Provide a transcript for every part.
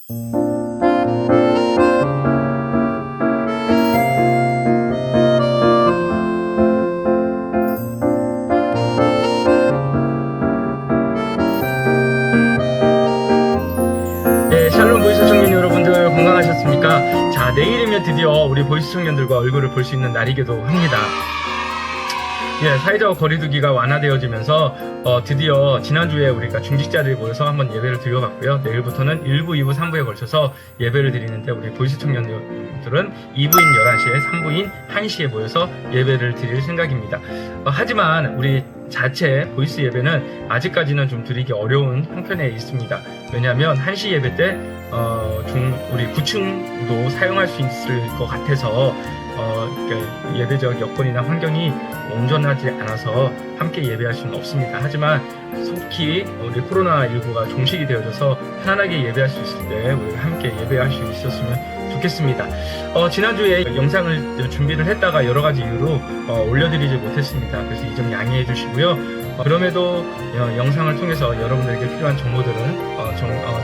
네, 샬롬 보이스 청년 여러분들 건강하셨습니까? 자, 내일이면 드디어 우리 보이스 청년들과 얼굴을 볼 수 있는 날이기도 합니다. 예, 사회적 거리두기가 완화되어지면서 드디어 지난주에 우리가 중직자들이 모여서 한번 예배를 드려봤고요. 내일부터는 1부, 2부, 3부에 걸쳐서 예배를 드리는데 우리 보이스 청년들은 2부인 11시에 3부인 1시에 모여서 예배를 드릴 생각입니다. 하지만 우리 자체 보이스 예배는 아직까지는 좀 드리기 어려운 형편에 있습니다. 왜냐하면 1시 예배 때 우리 9층도 사용할 수 있을 것 같아서 예배적 여건이나 환경이 온전하지 않아서 함께 예배할 수는 없습니다. 하지만 속히 우리 코로나19가 종식이 되어져서 편안하게 예배할 수 있을 때 우리가 함께 예배할 수 있었으면 좋겠습니다. 지난주에 영상을 준비를 했다가 여러 가지 이유로 올려드리지 못했습니다. 그래서 이 점 양해해 주시고요. 그럼에도 영상을 통해서 여러분들에게 필요한 정보들은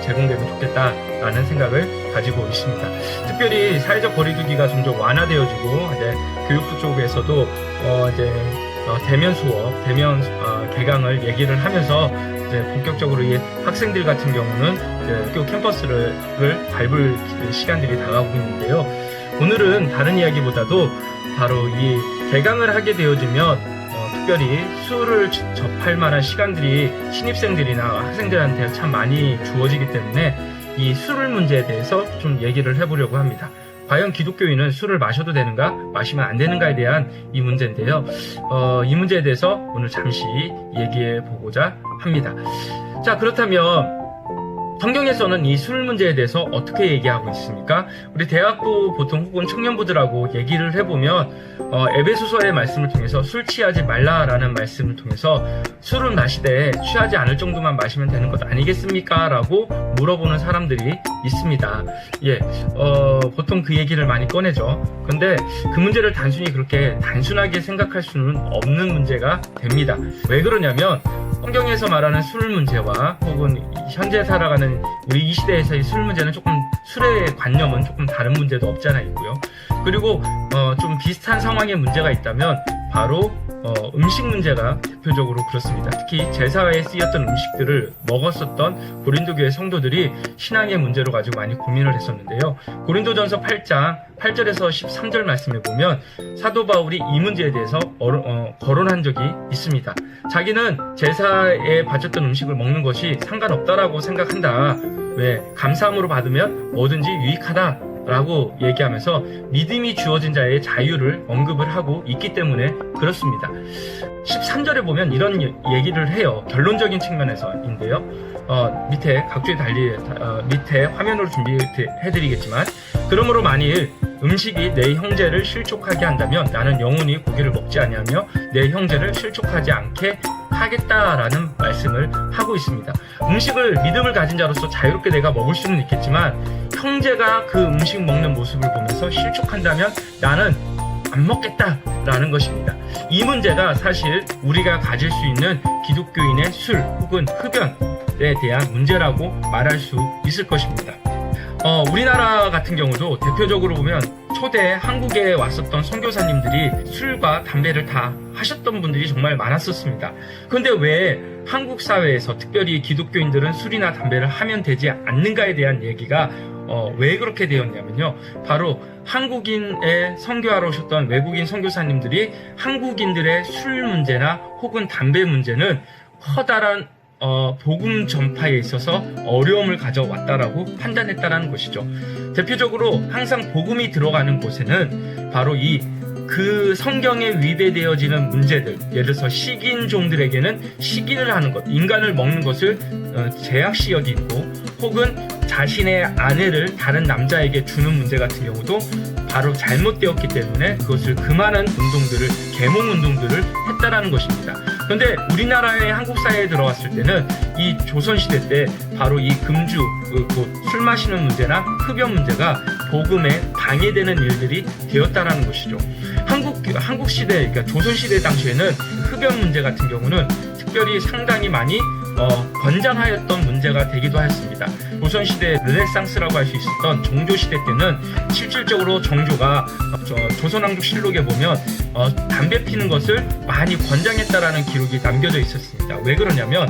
제공되면 좋겠다라는 생각을 가지고 있습니다. 특별히 사회적 거리두기가 점점 완화되어지고 이제 교육부 쪽에서도 이제 대면 수업, 대면 개강을 얘기를 하면서 이제 본격적으로 이 학생들 같은 경우는 이제 학교 캠퍼스를 밟을 시간들이 다가오고 있는데요. 오늘은 다른 이야기보다도 바로 이 개강을 하게 되어지면 특별히 수를 접할 만한 시간들이 신입생들이나 학생들한테 참 많이 주어지기 때문에 이 술 문제에 대해서 좀 얘기를 해보려고 합니다. 과연 기독교인은 술을 마셔도 되는가, 마시면 안 되는가에 대한 이 문제인데요. 이 문제에 대해서 오늘 잠시 얘기해 보고자 합니다. 자, 그렇다면 성경에서는 이 술 문제에 대해서 어떻게 얘기하고 있습니까? 우리 대학부 보통 혹은 청년부들하고 얘기를 해보면 에베소서의 말씀을 통해서 술 취하지 말라라는 말씀을 통해서 술은 마시되 취하지 않을 정도만 마시면 되는 것 아니겠습니까? 라고 물어보는 사람들이 있습니다. 예, 보통 그 얘기를 많이 꺼내죠. 근데 그 문제를 단순히 그렇게 단순하게 생각할 수는 없는 문제가 됩니다. 왜 그러냐면 성경에서 말하는 술 문제와 혹은 현재 살아가는 우리 이 시대에서의 술 문제는 조금 술의 관념은 조금 다른 문제도 없지 않아 있고요. 그리고 좀 비슷한 상황의 문제가 있다면 바로 음식 문제가 대표적으로 그렇습니다. 특히 제사에 쓰였던 음식들을 먹었었던 고린도교회 성도들이 신앙의 문제로 가지고 많이 고민을 했었는데요. 고린도전서 8장 8절에서 13절 말씀에 보면 사도 바울이 이 문제에 대해서 거론한 적이 있습니다. 자기는 제사에 바쳤던 음식을 먹는 것이 상관없다라고 생각한다. 왜? 감사함으로 받으면 뭐든지 유익하다 라고 얘기하면서 믿음이 주어진 자의 자유를 언급을 하고 있기 때문에 그렇습니다. 13절에 보면 이런 얘기를 해요. 결론적인 측면에서인데요. 밑에 각주에 밑에 화면으로 준비해드리겠지만, 그러므로 만일 음식이 내 형제를 실족하게 한다면 나는 영원히 고기를 먹지 아니하며 내 형제를 실족하지 않게 하겠다라는 말씀을 하고 있습니다. 음식을 믿음을 가진 자로서 자유롭게 내가 먹을 수는 있겠지만 형제가 그 음식 먹는 모습을 보면서 실족한다면 나는 안 먹겠다라는 것입니다. 이 문제가 사실 우리가 가질 수 있는 기독교인의 술 혹은 흡연에 대한 문제라고 말할 수 있을 것입니다. 우리나라 같은 경우도 대표적으로 보면 초대 한국에 왔었던 선교사님들이 술과 담배를 다 하셨던 분들이 정말 많았었습니다. 그런데 왜 한국 사회에서 특별히 기독교인들은 술이나 담배를 하면 되지 않는가에 대한 얘기가 왜 그렇게 되었냐면요. 바로 한국인에 선교하러 오셨던 외국인 선교사님들이 한국인들의 술 문제나 혹은 담배 문제는 커다란 복음 전파에 있어서 어려움을 가져왔다라고 판단했다라는 것이죠. 대표적으로 항상 복음이 들어가는 곳에는 바로 그 성경에 위배되어지는 문제들, 예를 들어서 식인종들에게는 식인을 하는 것, 인간을 먹는 것을 제약시 여기고, 혹은 자신의 아내를 다른 남자에게 주는 문제 같은 경우도 바로 잘못되었기 때문에 그것을 금하는 운동들을, 계몽 운동들을 했다라는 것입니다. 그런데 우리나라의 한국 사회에 들어왔을 때는 이 조선시대 때 바로 이 금주, 술 마시는 문제나 흡연 문제가 복음에 방해되는 일들이 되었다라는 것이죠. 한국 시대, 그러니까 조선시대 당시에는 흡연 문제 같은 경우는 특별히 상당히 많이 권장하였던 문제가 되기도 하였습니다. 조선시대 르네상스라고 할 수 있었던 정조시대 때는 실질적으로 정조가 조선왕조실록에 보면 담배 피는 것을 많이 권장했다라는 기록이 남겨져 있었습니다. 왜 그러냐면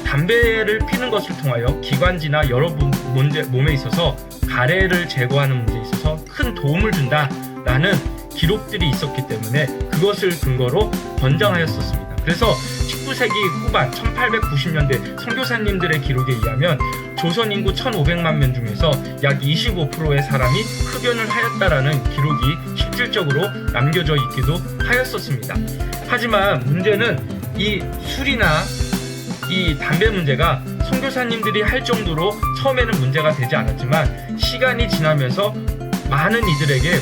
담배를 피는 것을 통하여 기관지나 여러 몸에 있어서 가래를 제거하는 문제에 있어서 큰 도움을 준다라는 기록들이 있었기 때문에 그것을 근거로 권장하였었습니다. 그래서 19세기 후반 1890년대 선교사님들의 기록에 의하면 조선 인구 1500만 명 중에서 약 25%의 사람이 흡연을 하였다라는 기록이 실질적으로 남겨져 있기도 하였었습니다. 하지만 문제는 이 술이나 이 담배 문제가 선교사님들이 할 정도로 처음에는 문제가 되지 않았지만 시간이 지나면서 많은 이들에게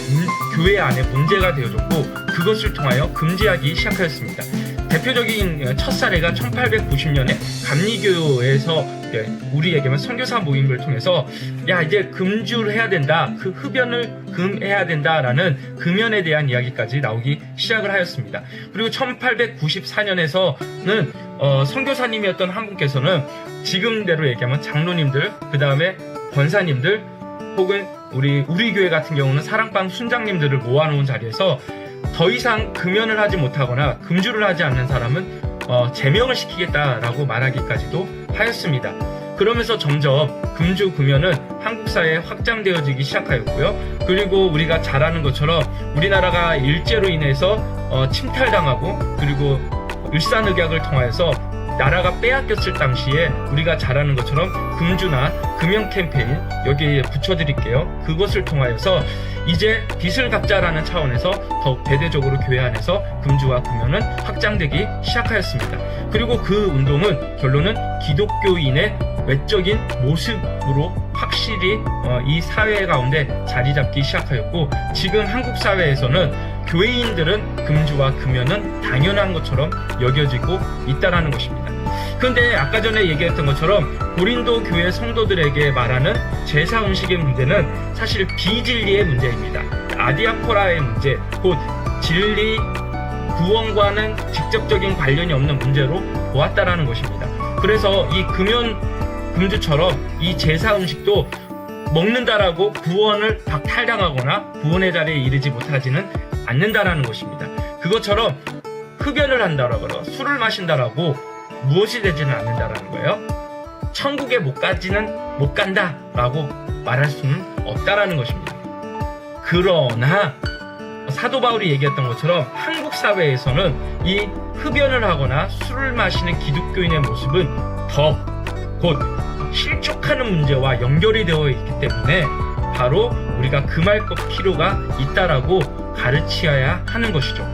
교회 안에 문제가 되어졌고 그것을 통하여 금지하기 시작하였습니다. 대표적인 첫 사례가 1890년에 감리교에서 우리에게만 선교사 모임을 통해서 야 이제 금주를 해야 된다, 그 흡연을 금해야 된다라는 금연에 대한 이야기까지 나오기 시작을 하였습니다. 그리고 1894년에서는 선교사님이었던 한 분께서는 지금대로 얘기하면 장로님들, 그 다음에 권사님들 혹은 우리 교회 같은 경우는 사랑방 순장님들을 모아놓은 자리에서 더 이상 금연을 하지 못하거나 금주를 하지 않는 사람은 제명을 시키겠다라고 말하기까지도 하였습니다. 그러면서 점점 금주 금연은 한국 사회에 확장되어지기 시작하였고요. 그리고 우리가 잘 아는 것처럼 우리나라가 일제로 인해서 침탈당하고 그리고 일산의학을 통하여서 나라가 빼앗겼을 당시에 우리가 잘 아는 것처럼 금주나 금연 캠페인 여기에 붙여드릴게요. 그것을 통하여서 이제 빚을 갚자라는 차원에서 더욱 대대적으로 교회 안에서 금주와 금연은 확장되기 시작하였습니다. 그리고 그 운동은 결론은 기독교인의 외적인 모습으로 확실히 이 사회 가운데 자리 잡기 시작하였고 지금 한국 사회에서는 교회인들은 금주와 금연은 당연한 것처럼 여겨지고 있다는 것입니다. 그런데 아까 전에 얘기했던 것처럼 고린도 교회 성도들에게 말하는 제사 음식의 문제는 사실 비진리의 문제입니다. 아디아포라의 문제, 곧 진리, 구원과는 직접적인 관련이 없는 문제로 보았다라는 것입니다. 그래서 이 금주처럼 이 제사 음식도 먹는다라고 구원을 박탈당하거나 구원의 자리에 이르지 못하지는 않는다라는 것입니다. 그것처럼 흡연을 한다라거나 술을 마신다라고 무엇이 되지는 않는다라는 거예요. 천국에 못 간다라고 말할 수는 없다라는 것입니다. 그러나 사도 바울이 얘기했던 것처럼 한국 사회에서는 이 흡연을 하거나 술을 마시는 기독교인의 모습은 곧 실족하는 문제와 연결이 되어 있기 때문에 바로 우리가 금할 것 필요가 있다라고 가르치어야 하는 것이죠.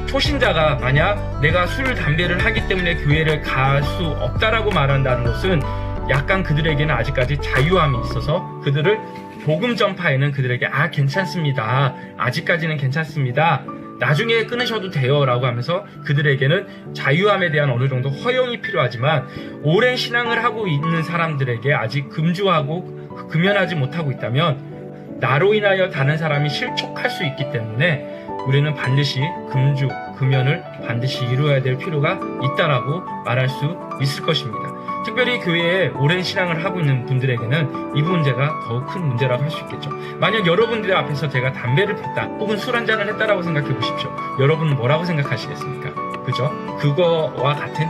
초신자가 만약 내가 술, 담배를 하기 때문에 교회를 갈 수 없다라고 말한다는 것은 약간 그들에게는 아직까지 자유함이 있어서 그들을 복음 전파에는 그들에게 괜찮습니다. 아직까지는 괜찮습니다. 나중에 끊으셔도 돼요 라고 하면서 그들에게는 자유함에 대한 어느 정도 허용이 필요하지만 오랜 신앙을 하고 있는 사람들에게 아직 금주하고 금연하지 못하고 있다면 나로 인하여 다른 사람이 실족할 수 있기 때문에 우리는 반드시 금주, 금연을 반드시 이루어야 될 필요가 있다라고 말할 수 있을 것입니다. 특별히 교회에 오랜 신앙을 하고 있는 분들에게는 이 문제가 더욱 큰 문제라고 할 수 있겠죠. 만약 여러분들 앞에서 제가 담배를 폈다 혹은 술 한잔을 했다라고 생각해 보십시오. 여러분은 뭐라고 생각하시겠습니까? 그죠? 그거와 같은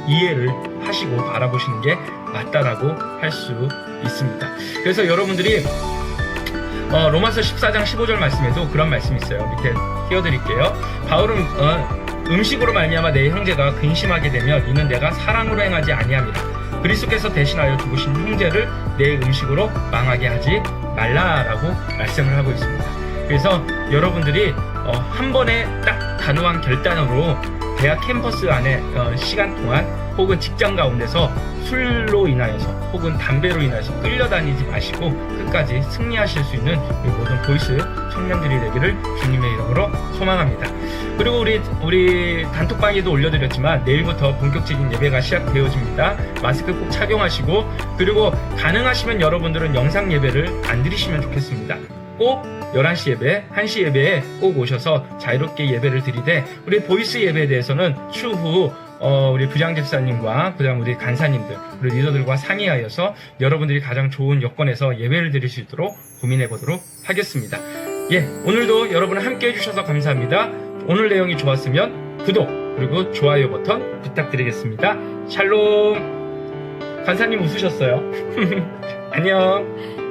이해를 하시고 바라보시는 게 맞다라고 할 수 있습니다. 그래서 여러분들이 로마서 14장 15절 말씀에도 그런 말씀이 있어요. 밑에 띄워드릴게요. 바울은 음식으로 말미암아 내 형제가 근심하게 되면 이는 내가 사랑으로 행하지 아니함이라. 그리스도께서 대신하여 죽으신 형제를 내 음식으로 망하게 하지 말라라고 말씀을 하고 있습니다. 그래서 여러분들이 한 번에 딱 단호한 결단으로 대학 캠퍼스 안에 시간 동안 혹은 직장 가운데서 술로 인하여서 혹은 담배로 인하여서 끌려다니지 마시고 끝까지 승리하실 수 있는 모든 보이스 청년들이 되기를 주님의 이름으로 소망합니다. 그리고 우리 단톡방에도 올려드렸지만 내일부터 본격적인 예배가 시작되어집니다. 마스크 꼭 착용하시고 그리고 가능하시면 여러분들은 영상 예배를 안 드리시면 좋겠습니다. 꼭 11시 예배, 1시 예배에 꼭 오셔서 자유롭게 예배를 드리되 우리 보이스 예배에 대해서는 추후 우리 부장집사님과 그다음 우리 간사님들, 우리 리더들과 상의하여서 여러분들이 가장 좋은 여건에서 예배를 드릴 수 있도록 고민해 보도록 하겠습니다. 예, 오늘도 여러분 함께 해주셔서 감사합니다. 오늘 내용이 좋았으면 구독 그리고 좋아요 버튼 부탁드리겠습니다. 샬롬. 간사님 웃으셨어요. 안녕.